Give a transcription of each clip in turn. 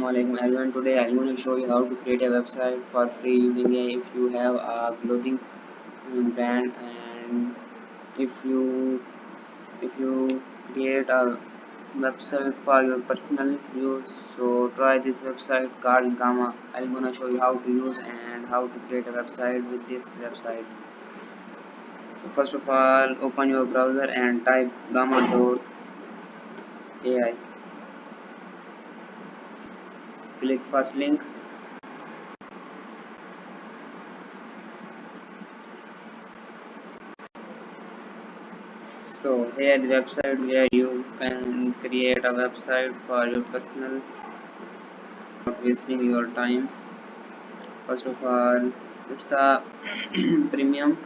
Assalamualaikum everyone. Today I'm going to show you how to create a website for free using a if you have a clothing brand, and if you create a website for your personal use, so try this website called Gamma. I'm going to show you how to use and how to create a website with this website. So first of all, open your browser and type gamma.ai. Click first link. So here the website where you can create a website for your personal, not wasting your time. First of all, it's a premium,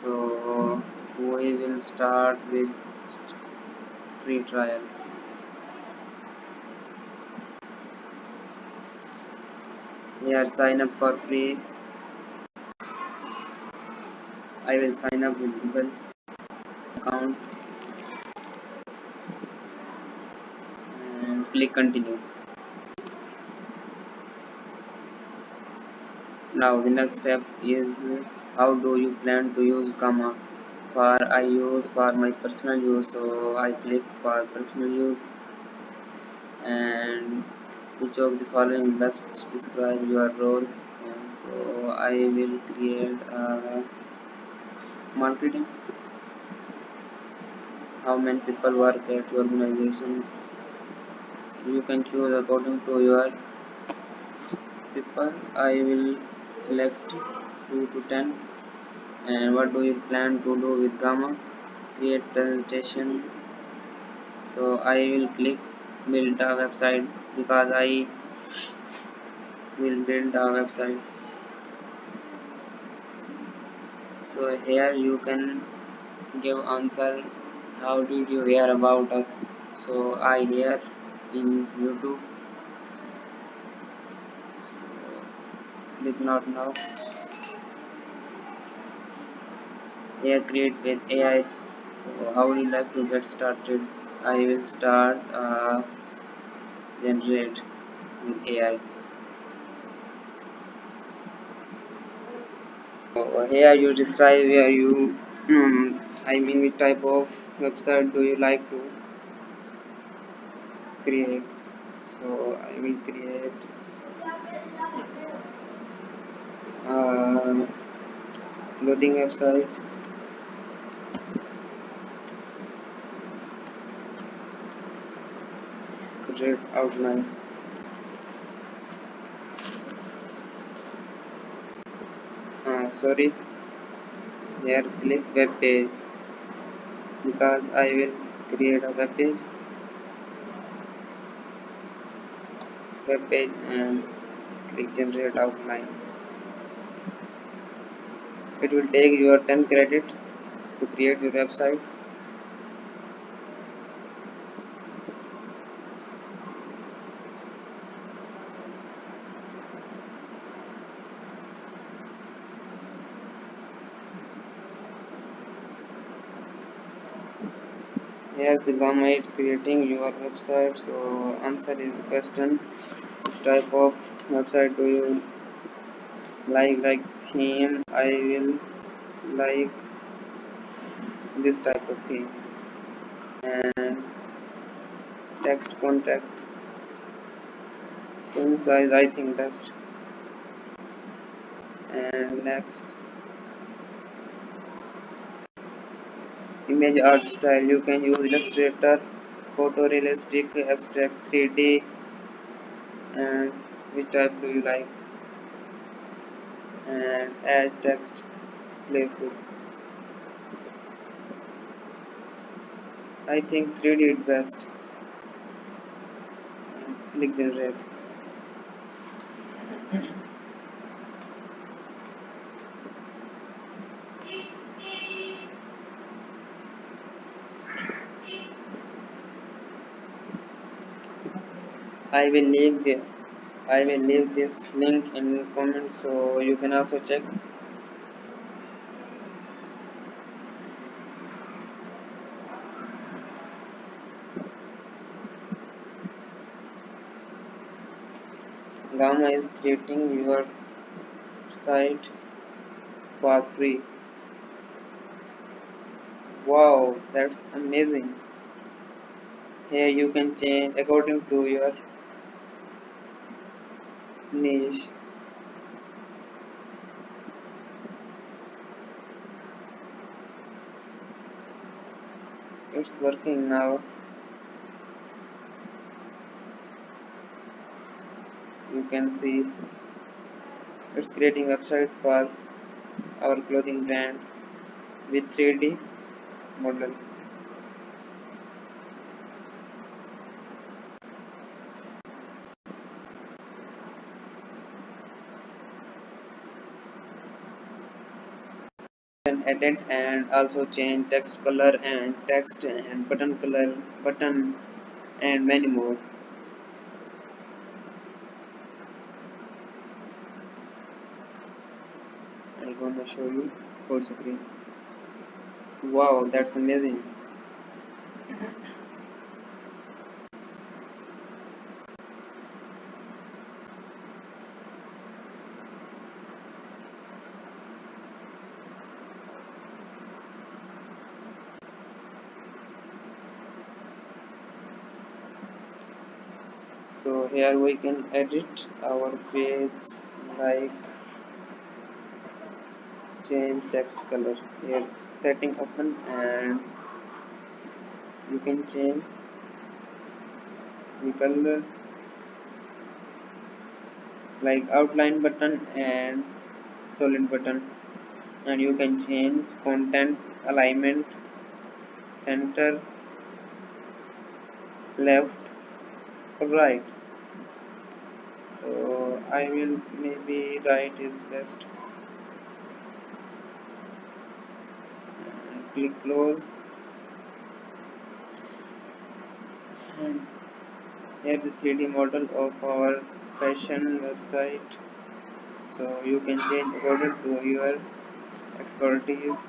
so we will start with free trial. Here sign up for free. I will sign up with Google account and click continue. Now the next step is how do you plan to use Gamma. For I use for my personal use, so I click for personal use, and which of the following best describe your role. And so I will create marketing. How many people work at your organization? You can choose according to your people. I will select 2 to 10. And what do you plan to do with Gamma? Create presentation. So I will click build a website because I will build a website. So here you can give answer, how did you hear about us? So I hear in YouTube. So click not now. Here create with AI. So how would you like to get started? I will start generate with AI. So here you describe where you I mean which type of website do you like to create. So I will create a clothing website. Create outline. Sorry, here click web page because I will create a web page and click generate outline. It will take your 10 credit to create your website. Here's the government creating your website. So answer is the question, which type of website do you like theme? I will like this type of theme. And text contact in size I think best. And next, image art style, you can use Illustrator, photorealistic, abstract, 3D, and which type do you like. And add text, playful. I think 3D is best. Click generate. I will leave this link in comment so you can also check. Gamma is creating your site for free. Wow, that's amazing. Here you can change according to your niche. It's working now. You can see it's creating website for our clothing brand with 3D model. Can edit and also change text color and text and button color, button and many more. I'm gonna show you full screen. Wow, that's amazing. So here we can edit our page, like change text color. Here setting open and you can change the color like outline button and solid button, and you can change content alignment, center, left, right. So I will maybe right is best, and click close. And here the 3D model of our fashion website. So you can change according to your expertise.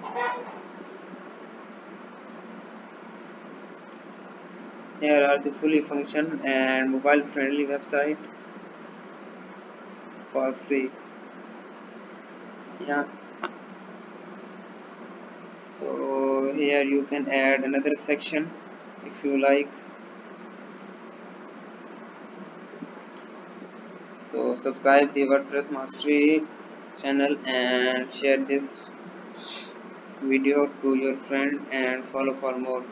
Here are the fully function and mobile friendly website for free. Yeah. So here you can add another section if you like. So subscribe the WordPress Mastery channel and share this video to your friend and follow for more.